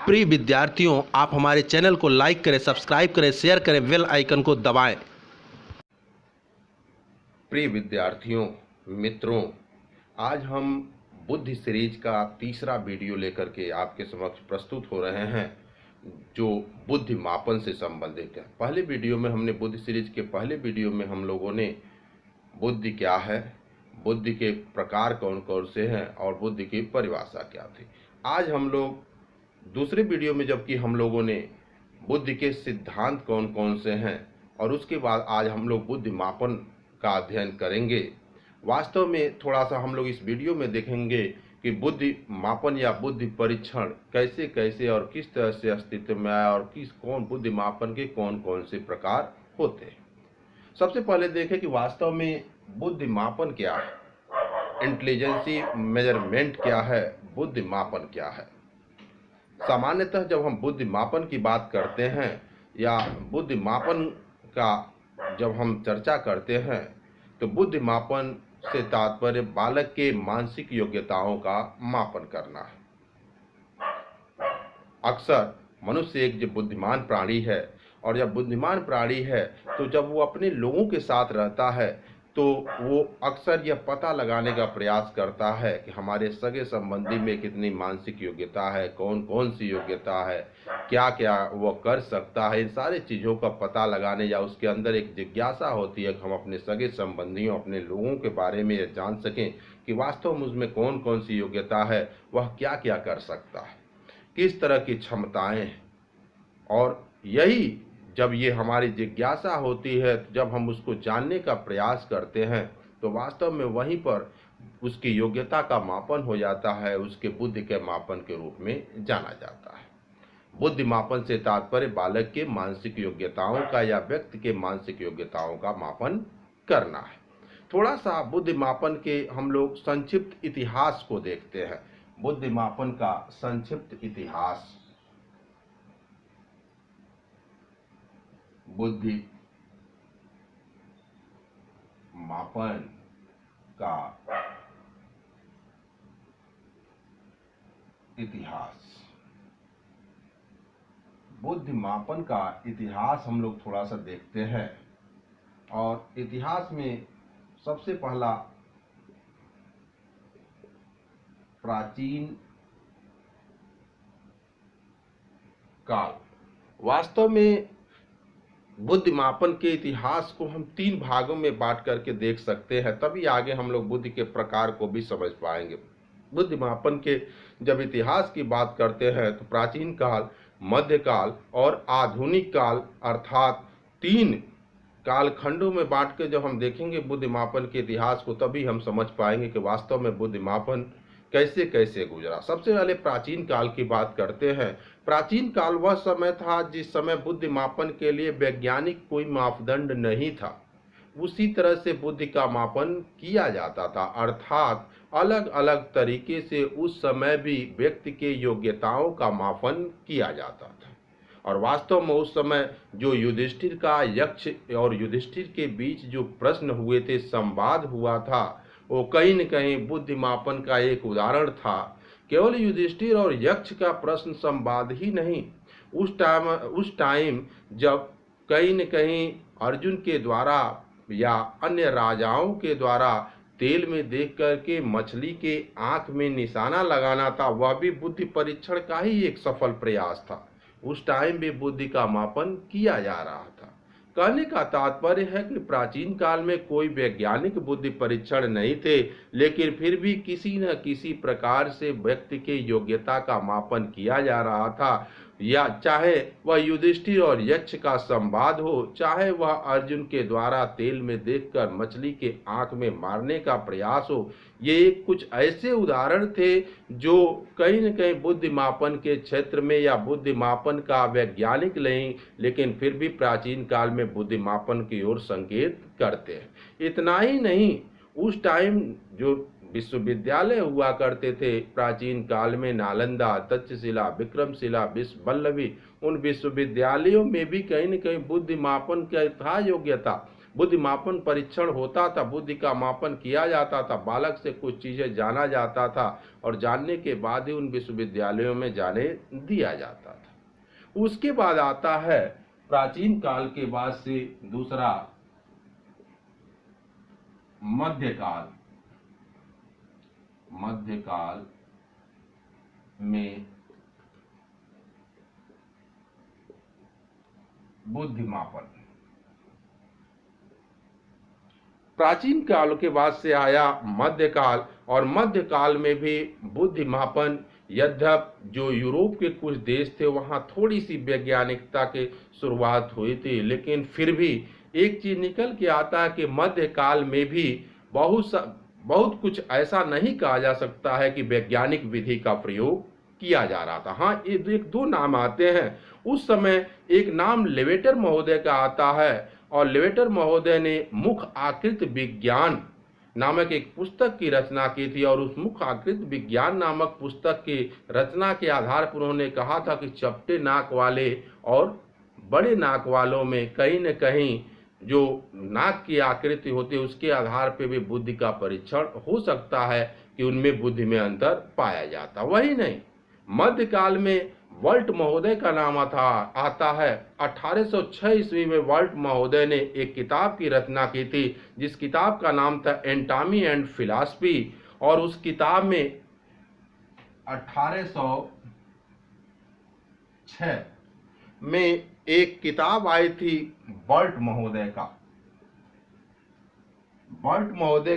प्रिय विद्यार्थियों, आप हमारे चैनल को लाइक करें, सब्सक्राइब करें, शेयर करें, बेल आइकन को दबाएं। प्रिय विद्यार्थियों, मित्रों, आज हम बुद्धि सीरीज का तीसरा वीडियो लेकर के आपके समक्ष प्रस्तुत हो रहे हैं, जो बुद्धि मापन से संबंधित है। पहले वीडियो में हमने बुद्धि सीरीज के पहले वीडियो में हम लोगों ने बुद्धि क्या है, बुद्धि के प्रकार कौन कौन से हैं और बुद्धि की परिभाषा क्या थी। आज हम लोग दूसरे वीडियो में, जबकि हम लोगों ने बुद्धि के सिद्धांत कौन कौन से हैं और उसके बाद आज हम लोग बुद्धि मापन का अध्ययन करेंगे। वास्तव में थोड़ा सा हम लोग इस वीडियो में देखेंगे कि बुद्धि मापन या बुद्धि परीक्षण कैसे कैसे और किस तरह से अस्तित्व में आया और कौन बुद्धि मापन के कौन कौन से प्रकार होते हैं। सबसे पहले देखें कि वास्तव में बुद्धि मापन क्या है, इंटेलिजेंसी मेजरमेंट क्या है, बुद्धि मापन क्या है। सामान्यतः जब हम बुद्धि मापन की बात करते हैं या बुद्धि मापन का जब हम चर्चा करते हैं तो बुद्धि मापन से तात्पर्य बालक के मानसिक योग्यताओं का मापन करना है। अक्सर मनुष्य एक जो बुद्धिमान प्राणी है और जब बुद्धिमान प्राणी है तो जब वो अपने लोगों के साथ रहता है तो वो अक्सर यह पता लगाने का प्रयास करता है कि हमारे सगे संबंधी में कितनी मानसिक योग्यता है, कौन कौन सी योग्यता है, क्या क्या वो कर सकता है। इन सारी चीज़ों का पता लगाने या उसके अंदर एक जिज्ञासा होती है कि हम अपने सगे संबंधियों, अपने लोगों के बारे में यह जान सकें कि वास्तव में उसमें कौन कौन सी योग्यता है, वह क्या क्या कर सकता है, किस तरह की क्षमताएँ हैं। और यही जब ये हमारी जिज्ञासा होती है, जब हम उसको जानने का प्रयास करते हैं तो वास्तव में वहीं पर उसकी योग्यता का मापन हो जाता है, उसके बुद्धि के मापन के रूप में जाना जाता है। बुद्धि मापन से तात्पर्य बालक के मानसिक योग्यताओं का या व्यक्ति के मानसिक योग्यताओं का मापन करना है। थोड़ा सा बुद्धि मापन के हम लोग संक्षिप्त इतिहास को देखते हैं। बुद्धि मापन का संक्षिप्त इतिहास। बुद्धि मापन का इतिहास। बुद्धि मापन का इतिहास हम लोग थोड़ा सा देखते हैं और इतिहास में सबसे पहला प्राचीन काल। वास्तव में बुद्धि मापन के इतिहास को हम 3 भागों में बांट करके देख सकते हैं, तभी आगे हम लोग बुद्धि के प्रकार को भी समझ पाएंगे। बुद्धि मापन के जब इतिहास की बात करते हैं तो प्राचीन काल, मध्यकाल और आधुनिक काल अर्थात 3 कालखंडों में बांट के जब हम देखेंगे बुद्धि मापन के इतिहास को, तभी हम समझ पाएंगे कि वास्तव में बुद्धि मापन कैसे कैसे गुजरा। सबसे पहले प्राचीन काल की बात करते हैं। प्राचीन काल वह समय था जिस समय बुद्धि मापन के लिए वैज्ञानिक कोई मापदंड नहीं था। उसी तरह से बुद्धि का मापन किया जाता था, अर्थात अलग अलग तरीके से उस समय भी व्यक्ति के योग्यताओं का मापन किया जाता था। और वास्तव में उस समय जो युधिष्ठिर का यक्ष और युधिष्ठिर के बीच जो प्रश्न हुए थे, संवाद हुआ था, वो कहीं न कहीं बुद्धि मापन का एक उदाहरण था। केवल युधिष्ठिर और यक्ष का प्रश्न संवाद ही नहीं, उस टाइम जब कहीं न कहीं अर्जुन के द्वारा या अन्य राजाओं के द्वारा तेल में देख करके मछली के आंख में निशाना लगाना था, वह भी बुद्धि परीक्षण का ही एक सफल प्रयास था। उस टाइम भी बुद्धि का मापन किया जा रहा था। कहने का तात्पर्य है कि प्राचीन काल में कोई वैज्ञानिक बुद्धि परीक्षण नहीं थे, लेकिन फिर भी किसी न किसी प्रकार से व्यक्ति के योग्यता का मापन किया जा रहा था। या चाहे वह युधिष्ठिर और यक्ष का संवाद हो, चाहे वह अर्जुन के द्वारा तेल में देखकर मछली के आंख में मारने का प्रयास हो, ये कुछ ऐसे उदाहरण थे जो कहीं न कहीं बुद्धि मापन के क्षेत्र में या बुद्धि मापन का वैज्ञानिक नहीं, लेकिन फिर भी प्राचीन काल में बुद्धि मापन की ओर संकेत करते हैं। इतना ही नहीं, उस टाइम जो विश्वविद्यालय हुआ करते थे प्राचीन काल में, नालंदा, तक्षशिला, विक्रमशिला, वल्लभी, उन विश्वविद्यालयों में भी कहीं न कहीं बुद्धि मापन का था योग्यता। बुद्धि मापन परीक्षण होता था, बुद्धि का मापन किया जाता था, बालक से कुछ चीज़ें जाना जाता था और जानने के बाद ही उन विश्वविद्यालयों में जाने दिया जाता था। उसके बाद आता है प्राचीन काल के बाद से दूसरा मध्यकाल। मध्यकाल में बुद्धि मापन। प्राचीन काल के बाद से आया मध्यकाल, और मध्यकाल में भी बुद्धि मापन, यद्यपि जो यूरोप के कुछ देश थे वहाँ थोड़ी सी वैज्ञानिकता की शुरुआत हुई थी, लेकिन फिर भी एक चीज निकल के आता है कि मध्यकाल में भी बहुत कुछ ऐसा नहीं कहा जा सकता है कि वैज्ञानिक विधि का प्रयोग किया जा रहा था। हाँ, एक दो नाम आते हैं। उस समय एक नाम लेवेटर महोदय का आता है, और लेवेटर महोदय ने मुख आकृति विज्ञान नामक एक पुस्तक की रचना की थी, और उस मुख आकृति विज्ञान नामक पुस्तक की रचना के आधार पर उन्होंने कहा था कि चपटे नाक वाले और बड़े नाक वालों में कहीं न कहीं जो नाक की आकृति होती है उसके आधार पर भी बुद्धि का परीक्षण हो सकता है कि उनमें बुद्धि में अंतर पाया जाता। वही नहीं, मध्यकाल में वॉल्ट महोदय का नाम आता है। 1806 ईस्वी में वॉल्ट महोदय ने एक किताब की रचना की थी, जिस किताब का नाम था एंटामी एंड फिलॉसफी, और उस किताब में 1806 में एक किताब आई थी वॉल्ट महोदय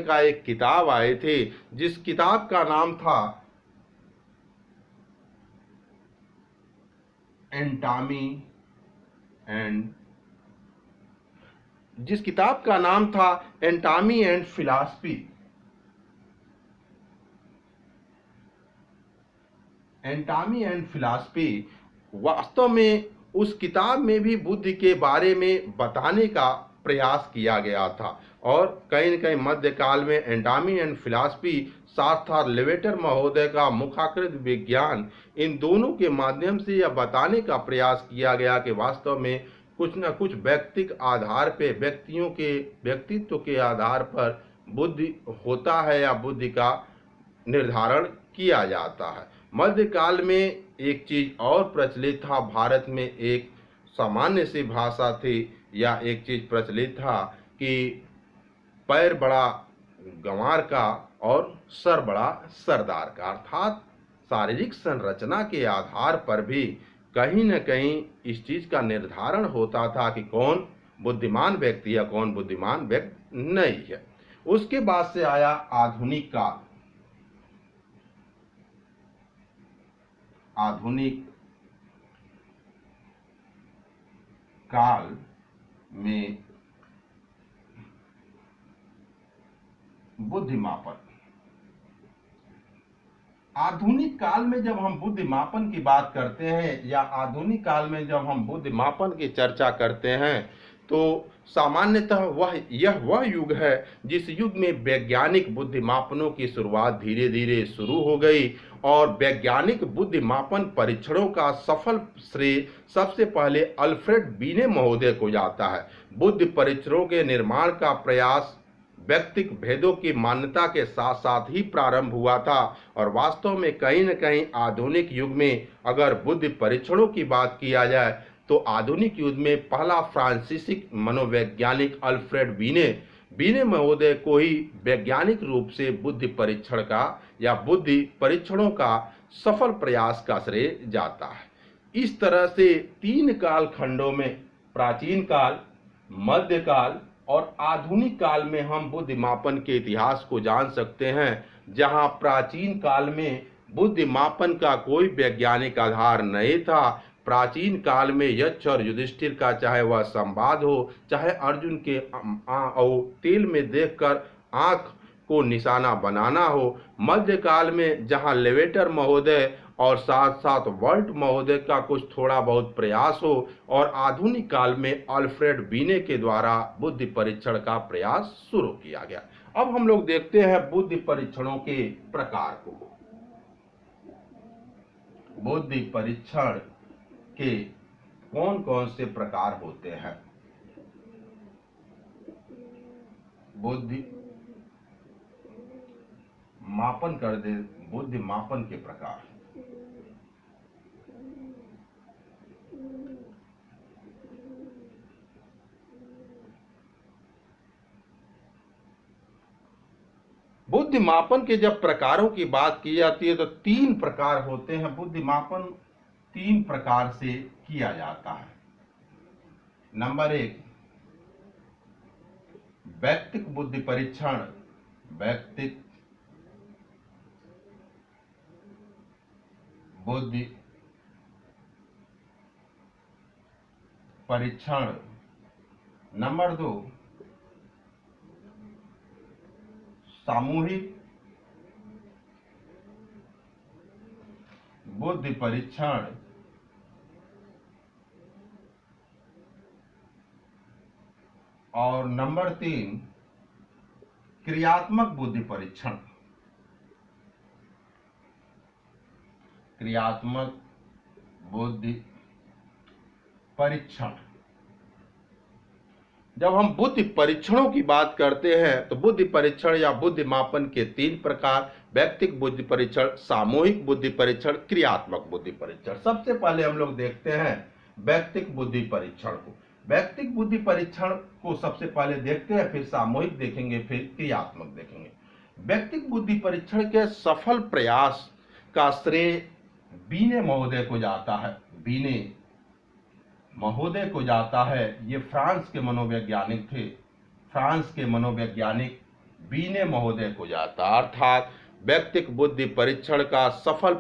का एक किताब आई थी, जिस किताब का नाम था एंटामी एंड फिलॉसफी। एंटामी एंड फिलॉसफी वास्तव में उस किताब में भी बुद्धि के बारे में बताने का प्रयास किया गया था, और कहीं न कहीं मध्यकाल में एंटामी एंड फिलॉसफी साथ था लेवेटर महोदय का मुखाकृत विज्ञान, इन दोनों के माध्यम से यह बताने का प्रयास किया गया कि वास्तव में कुछ न कुछ व्यक्तिक आधार पे, व्यक्तियों के व्यक्तित्व के आधार पर बुद्धि होता है या बुद्धि का निर्धारण किया जाता है। मध्यकाल में एक चीज और प्रचलित था, भारत में एक सामान्य सी भाषा थी या एक चीज प्रचलित था कि पैर बड़ा गंवार का और सर बड़ा सरदार का, अर्थात शारीरिक संरचना के आधार पर भी कहीं न कहीं इस चीज का निर्धारण होता था कि कौन बुद्धिमान व्यक्ति है, कौन बुद्धिमान व्यक्ति नहीं है। उसके बाद से आया आधुनिक काल। आधुनिक काल में बुद्धि मापन। आधुनिक काल में जब हम बुद्धि मापन की बात करते हैं या आधुनिक काल में जब हम बुद्धि मापन की चर्चा करते हैं, तो सामान्यतः वह युग है जिस युग में वैज्ञानिक बुद्धि मापनों की शुरुआत धीरे धीरे शुरू हो गई, और वैज्ञानिक बुद्धि मापन परीक्षणों का सफल श्रेय सबसे पहले अल्फ्रेड बीने महोदय को जाता है। बुद्धि परीक्षणों के निर्माण का प्रयास व्यक्तिक भेदों की मान्यता के साथ साथ ही प्रारंभ हुआ था, और वास्तव में कहीं न कहीं आधुनिक युग में अगर बुद्धि परीक्षणों की बात किया जाए तो आधुनिक युग में पहला फ्रांसीसी मनोवैज्ञानिक अल्फ्रेड बीने महोदय को ही वैज्ञानिक रूप से बुद्धि परीक्षण का या बुद्धि परीक्षणों का सफल प्रयास का श्रेय जाता है। इस तरह से 3 काल खंडों में, प्राचीन काल, मध्यकाल और आधुनिक काल में हम बुद्धि मापन के इतिहास को जान सकते हैं, जहां प्राचीन काल में बुद्धि मापन का कोई वैज्ञानिक आधार नहीं था। प्राचीन काल में यक्ष और युधिष्ठिर का चाहे वह संवाद हो, चाहे अर्जुन के तेल में देखकर आंख को निशाना बनाना हो, मध्यकाल में जहां लेवेटर महोदय और साथ साथ वॉल्ट महोदय का कुछ थोड़ा बहुत प्रयास हो, और आधुनिक काल में अल्फ्रेड बीने के द्वारा बुद्धि परीक्षण का प्रयास शुरू किया गया। अब हम लोग देखते हैं बुद्धि परीक्षणों के प्रकार को। बुद्धि परीक्षण के कौन कौन से प्रकार होते हैं? बुद्धि मापन कर दे, बुद्धि मापन के प्रकार। बुद्धि मापन के जब प्रकारों की बात की जाती है तो 3 प्रकार होते हैं। बुद्धि मापन 3 प्रकार से किया जाता है। नंबर 1, व्यक्तिक बुद्धि परीक्षण। व्यक्तिक बुद्धि परीक्षण। नंबर 2, सामूहिक बुद्धि परीक्षण। और नंबर 3, क्रियात्मक बुद्धि परीक्षण। क्रियात्मक बुद्धि परीक्षण। जब हम बुद्धि परीक्षणों की बात करते हैं तो बुद्धि परीक्षण या बुद्धि मापन के 3 प्रकार: व्यक्तिक बुद्धि परीक्षण, सामूहिक बुद्धि परीक्षण, क्रियात्मक बुद्धि परीक्षण। सबसे पहले हम लोग देखते हैं व्यक्तिक बुद्धि परीक्षण को। व्यक्तिक बुद्धि परीक्षण को सबसे पहले देखते हैं, फिर सामूहिक देखेंगे, फिर क्रियात्मक देखेंगे। व्यक्तिक बुद्धि परीक्षण के सफल प्रयास का श्रेय बीने महोदय को जाता है। बीने महोदय को जाता है। ये फ्रांस के मनोवैज्ञानिक थे। फ्रांस के मनोवैज्ञानिक बीने महोदय को जाता। अर्थात व्यक्तिक बुद्धि परीक्षण का सफल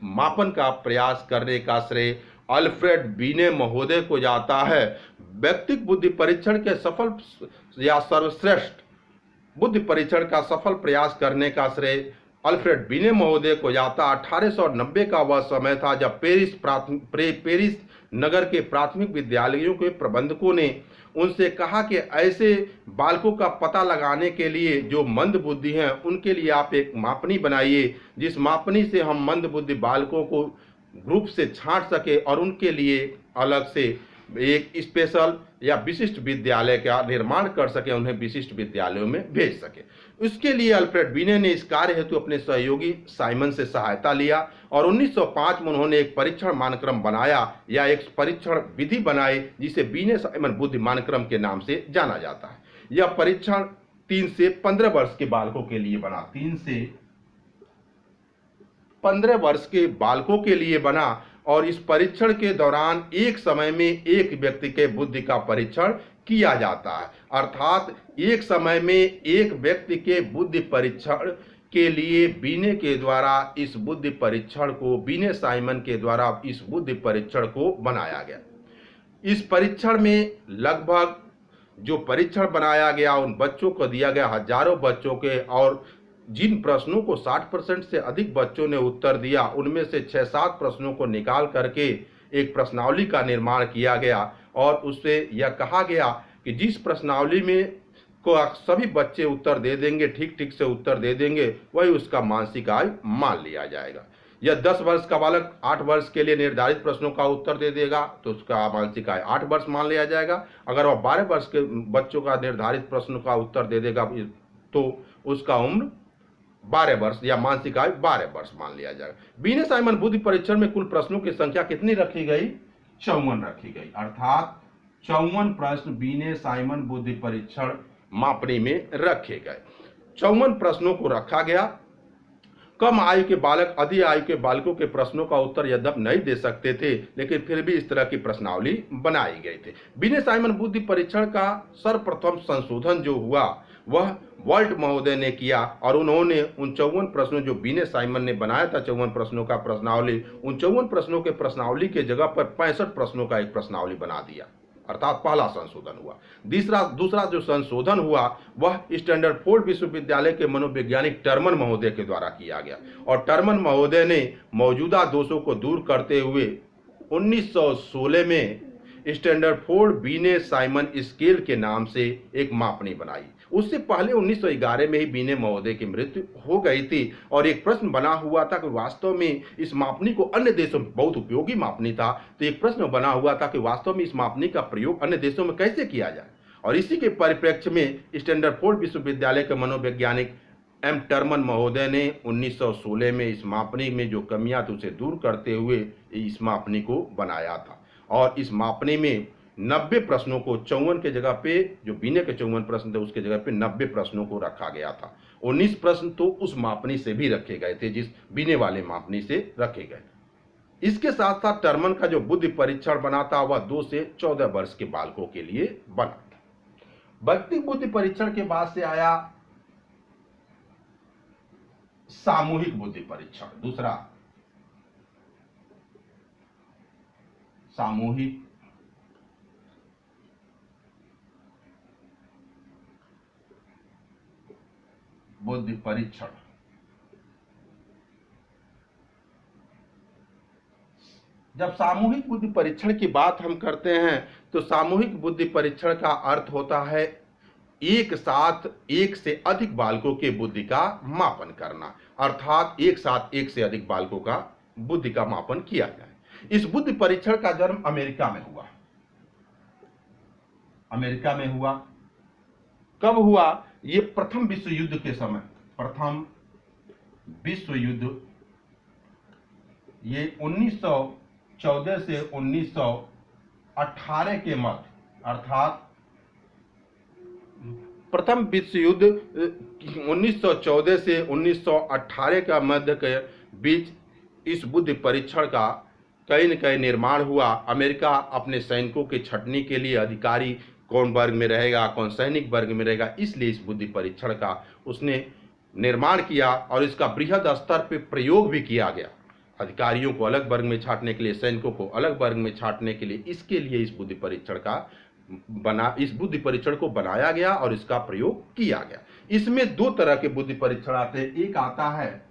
मापन का प्रयास करने का श्रेय अल्फ्रेड बीने महोदय को जाता है। व्यक्तिक बुद्धि परीक्षण के सफल या सर्वश्रेष्ठ बुद्धि परीक्षण का सफल प्रयास करने का श्रेय अल्फ्रेड बीने महोदय को जाता। 1890 का वह समय था जब पेरिस नगर के प्राथमिक विद्यालयों के प्रबंधकों ने उनसे कहा कि ऐसे बालकों का पता लगाने के लिए जो मंद बुद्धि हैं उनके लिए आप एक मापनी बनाइए, जिस मापनी से हम मंद बुद्धि बालकों को ग्रुप से छांट सके और उनके लिए अलग से एक स्पेशल या विशिष्ट विद्यालय का निर्माण कर सके, उन्हें विशिष्ट विद्यालयों में भेज सके। इसके लिए अल्फ्रेड बीने ने इस कार्य हेतु अपने सहयोगी साइमन से सहायता लिया और 1905 में उन्होंने एक परीक्षण मानक्रम बनाया या एक परीक्षण विधि बनाई जिसे बीने साइमन बुद्धि मानक्रम के नाम से जाना जाता है। यह परीक्षण 3 से 15 वर्ष के बालकों के लिए बना। 3 से 15 वर्ष के बालकों के लिए बना और इस परीक्षण के दौरान एक समय में एक व्यक्ति के बुद्धि का परीक्षण किया जाता है। अर्थात एक समय में एक व्यक्ति के बुद्धि परीक्षण के लिए बीने के द्वारा इस बुद्धि परीक्षण को, बीने साइमन के द्वारा इस बुद्धि परीक्षण को बनाया गया। इस परीक्षण में लगभग जो परीक्षण बनाया गया उन बच्चों को दिया गया हजारों बच्चों के, और जिन प्रश्नों को 60% से अधिक बच्चों ने उत्तर दिया उनमें से 6-7 प्रश्नों को निकाल करके एक प्रश्नावली का निर्माण किया गया और उससे यह कहा गया कि जिस प्रश्नावली में को सभी बच्चे उत्तर दे देंगे, ठीक ठीक से उत्तर दे देंगे, वही उसका मानसिक आयु मान लिया जाएगा। यह 10 वर्ष का बालक 8 वर्ष के लिए निर्धारित प्रश्नों का उत्तर दे देगा तो उसका मानसिक आयु 8 वर्ष मान लिया जाएगा। अगर वह 12 वर्ष के बच्चों का निर्धारित प्रश्नों का उत्तर दे देगा तो उसका उम्र 12 वर्ष या मानसिक आयु 12 वर्ष मान लिया जाएगा। बीने साइमन बुद्धि परीक्षण में कुल प्रश्नों की संख्या कितनी रखी गई? 54 रखी गई। अर्थात 54 प्रश्न बीने साइमन बुद्धि परीक्षण मापनी में रखे गए। 54 प्रश्नों को रखा गया। कम आयु के बालक अधिक आयु के बालकों के प्रश्नों का उत्तर यद्यप नहीं दे सकते थे, लेकिन फिर भी इस तरह की प्रश्नावली बनाई गई थी। बीने साइमन बुद्धि परीक्षण का सर्वप्रथम संशोधन जो हुआ वह वॉल्ट महोदय ने किया और उन्होंने उन 54 प्रश्नों जो बीने साइमन ने बनाया था 54 प्रश्नों का प्रश्नावली, उन 54 प्रश्नों के प्रश्नावली के जगह पर 65 प्रश्नों का एक प्रश्नावली बना दिया। अर्थात पहला संशोधन हुआ। दूसरा जो संशोधन हुआ वह स्टैंडरफोर्ड विश्वविद्यालय के मनोवैज्ञानिक टर्मन महोदय के द्वारा किया गया और टर्मन महोदय ने मौजूदा दोषों को दूर करते हुए 1916 में स्टैंडरफोर्ड बीने साइमन स्केल के नाम से एक मापनी बनाई। उससे पहले 1911 में ही बीने महोदय की मृत्यु हो गई थी और एक प्रश्न बना हुआ था कि वास्तव में इस मापनी को अन्य देशों में, बहुत उपयोगी मापनी था, तो एक प्रश्न बना हुआ था कि वास्तव में इस मापनी का प्रयोग अन्य देशों में कैसे किया जाए। और इसी के परिप्रेक्ष्य में स्टैंडरफोर्ड विश्वविद्यालय के मनोवैज्ञानिक एम टर्मन महोदय ने 1916 में इस मापनी में जो कमियां थी उसे दूर करते हुए इस मापनी को बनाया था। और इस मापनी में 90 प्रश्नों को 54 के जगह पे, जो बीने के 54 प्रश्न थे उसके जगह पे 90 प्रश्नों को रखा गया था। 19 प्रश्न तो उस मापनी से भी रखे गए थे, जिस बीने वाले मापनी से रखे गए। इसके साथ साथ टर्मन का जो बुद्धि परीक्षण बना था वह 2 से 14 वर्ष के बालकों के लिए बना था। व्यक्तिगत बुद्धि परीक्षण के बाद से आया सामूहिक बुद्धि परीक्षण। दूसरा सामूहिक बुद्धि परीक्षण। जब सामूहिक बुद्धि परीक्षण की बात हम करते हैं तो सामूहिक बुद्धि परीक्षण का अर्थ होता है एक साथ एक से अधिक बालकों के बुद्धि का मापन करना, अर्थात एक साथ एक से अधिक बालकों का बुद्धि का मापन किया जाए। इस बुद्धि परीक्षण का जन्म अमेरिका में हुआ। अमेरिका में हुआ कब हुआ? ये प्रथम विश्व युद्ध के समय, प्रथम विश्व युद्ध, ये 1914 से 1918 के मध्य, अर्थात प्रथम विश्व युद्ध 1914 से 1918 का मध्य के बीच इस बुद्धि परीक्षण का कहीं न कहीं निर्माण हुआ। अमेरिका अपने सैनिकों के छंटनी के लिए अधिकारी कौन वर्ग में रहेगा, कौन सैनिक वर्ग में रहेगा, इसलिए इस बुद्धि परीक्षण का उसने निर्माण किया और इसका बृहद स्तर पर प्रयोग भी किया गया। अधिकारियों को अलग वर्ग में छांटने के लिए, सैनिकों को अलग वर्ग में छांटने के लिए, इसके लिए इस बुद्धि परीक्षण को बनाया गया और इसका प्रयोग किया गया। इसमें 2 तरह के बुद्धि परीक्षण आते हैं। एक आता है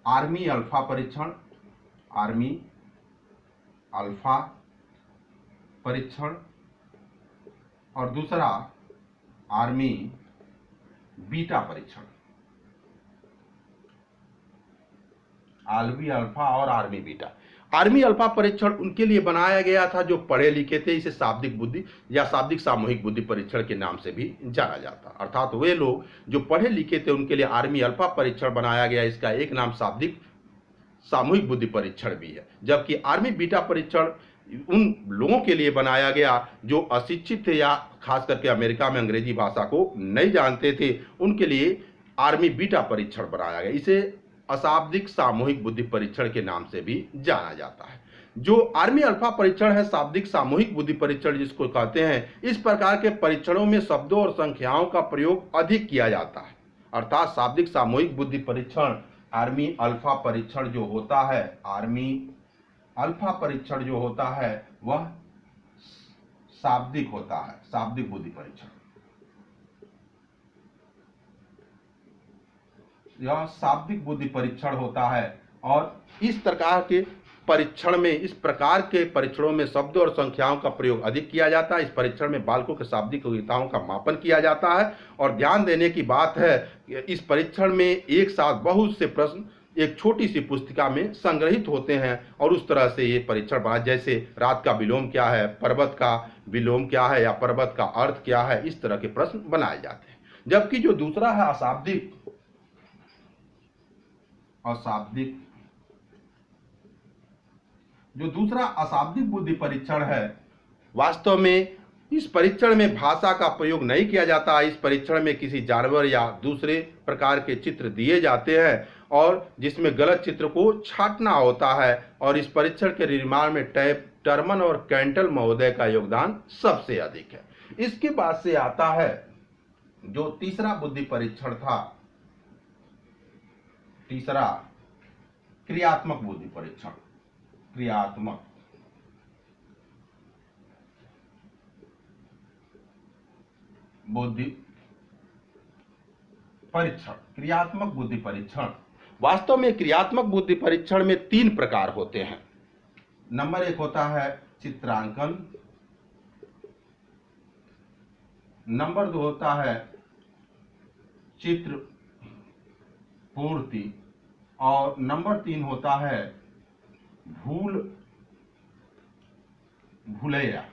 आर्मी अल्फा परीक्षण, आर्मी अल्फा परीक्षण, और दूसरा आर्मी बीटा परीक्षण। आर्मी अल्फा और आर्मी बीटा। आर्मी अल्फा परीक्षण उनके लिए बनाया गया था जो पढ़े लिखे थे। इसे शाब्दिक बुद्धि या शाब्दिक सामूहिक बुद्धि परीक्षण के नाम से भी जाना जाता, अर्थात वे लोग जो पढ़े लिखे थे उनके लिए आर्मी अल्फा परीक्षण बनाया गया। इसका एक नाम शाब्दिक सामूहिक बुद्धि परीक्षण भी है। जबकि आर्मी बीटा परीक्षण उन लोगों के लिए बनाया गया जो अशिक्षित थे या खास करके अमेरिका में अंग्रेजी भाषा को नहीं जानते थे, उनके लिए आर्मी बीटा परीक्षण बनाया गया। इसे अशाब्दिक सामूहिक बुद्धि परीक्षण के नाम से भी जाना जाता है। जो आर्मी अल्फा परीक्षण है, शाब्दिक सामूहिक बुद्धि परीक्षण जिसको कहते हैं, इस प्रकार के परीक्षणों में शब्दों और संख्याओं का प्रयोग अधिक किया जाता है। अर्थात शाब्दिक सामूहिक बुद्धि परीक्षण, आर्मी अल्फा परीक्षण जो होता है, आर्मी अल्फा परीक्षण जो होता है वह शाब्दिक होता है, शाब्दिक बुद्धि परीक्षण। यह शाब्दिक बुद्धि परीक्षण होता है और इस प्रकार के परीक्षण में, इस प्रकार के परीक्षणों में शब्दों और संख्याओं का प्रयोग अधिक किया जाता है। इस परीक्षण में बालकों के शाब्दिक योग्यताओं का मापन किया जाता है। और ध्यान देने की बात है, इस परीक्षण में एक साथ बहुत से प्रश्न एक छोटी सी पुस्तिका में संग्रहित होते हैं और उस तरह से ये परीक्षण बना, जैसे रात का विलोम क्या है, पर्वत का विलोम क्या है, या पर्वत का अर्थ क्या है, इस तरह के प्रश्न बनाए जाते हैं। जबकि जो दूसरा है अशाब्दिक जो दूसरा अशाब्दिक बुद्धि परीक्षण है, वास्तव में इस परीक्षण में भाषा का प्रयोग नहीं किया जाता। इस परीक्षण में किसी जानवर या दूसरे प्रकार के चित्र दिए जाते हैं और जिसमें गलत चित्र को छांटना होता है। और इस परीक्षण के निर्माण में टर्मन और कैंटल महोदय का योगदान सबसे अधिक है। इसके बाद से आता है जो तीसरा बुद्धि परीक्षण था, तीसरा क्रियात्मक बुद्धि परीक्षण। क्रियात्मक बुद्धि परीक्षण। क्रियात्मक बुद्धि परीक्षण, वास्तव में क्रियात्मक बुद्धि परीक्षण में 3 प्रकार होते हैं। नंबर 1 होता है चित्रांकन, नंबर 2 होता है चित्र पूर्ति, और नंबर 3 होता है भूलैया।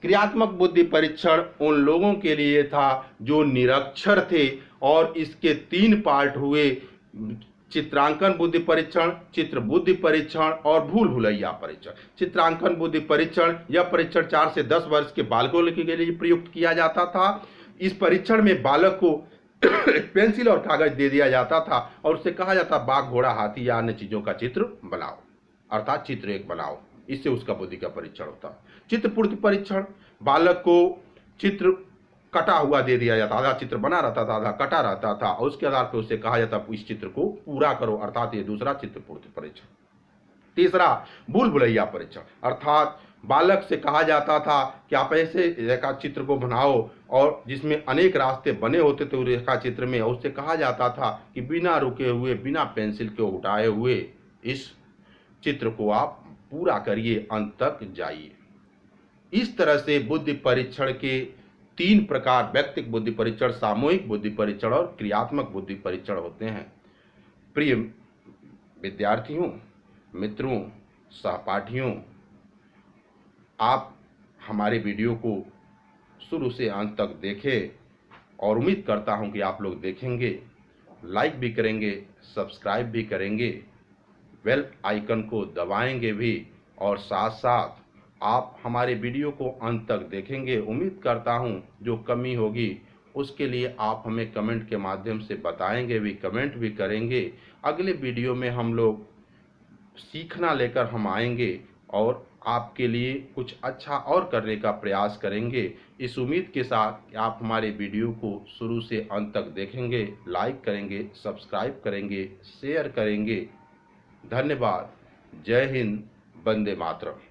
क्रियात्मक बुद्धि परीक्षण उन लोगों के लिए था जो निरक्षर थे और इसके 3 पार्ट हुए, चित्रांकन बुद्धि परीक्षण, चित्र बुद्धि परीक्षण और भूल भुलैया परीक्षण। चित्रांकन बुद्धि परीक्षण, यह परीक्षण 4 से 10 वर्ष के बालकों के लिए प्रयुक्त किया जाता था। इस परीक्षण में बालक को पेंसिल और कागज दे दिया जाता था और उससे कहा जाता बाघ, घोड़ा, हाथी या अन्य चीजों का चित्र बनाओ, अर्थात चित्र एक बनाओ। इससे उसका बुद्धि का परीक्षण होता है। चित्रपूर्ति परीक्षण, बालक को चित्र कटा हुआ दे दिया जाता, आधा चित्र बना रहता था, आधा कटा रहता था और उसके आधार पर उससे कहा जाता इस चित्र को पूरा करो, अर्थात ये दूसरा चित्रपूर्ति परीक्षण। तीसरा भूल भुलैया परीक्षण, अर्थात बालक से कहा जाता था कि आप ऐसे रेखा चित्र को बनाओ और जिसमें अनेक रास्ते बने होते थे रेखा चित्र में, और उससे कहा जाता था कि बिना रुके हुए, बिना पेंसिल के उठाए हुए इस चित्र को आप पूरा करिए, अंत तक जाइए। इस तरह से बुद्धि परीक्षण के 3 प्रकार, व्यक्तिगत बुद्धि परीक्षण, सामूहिक बुद्धि परीक्षण और क्रियात्मक बुद्धि परीक्षण होते हैं। प्रिय विद्यार्थियों, मित्रों, सहपाठियों, आप हमारे वीडियो को शुरू से अंत तक देखें और उम्मीद करता हूं कि आप लोग देखेंगे, लाइक भी करेंगे, सब्सक्राइब भी करेंगे, बेल आइकन को दबाएंगे भी और साथ साथ आप हमारे वीडियो को अंत तक देखेंगे। उम्मीद करता हूं जो कमी होगी उसके लिए आप हमें कमेंट के माध्यम से बताएंगे भी, कमेंट भी करेंगे। अगले वीडियो में हम लोग सीखना लेकर हम आएंगे और आपके लिए कुछ अच्छा और करने का प्रयास करेंगे। इस उम्मीद के साथ कि आप हमारे वीडियो को शुरू से अंत तक देखेंगे, लाइक करेंगे, सब्सक्राइब करेंगे, शेयर करेंगे। धन्यवाद। जय हिंद, वंदे मातरम।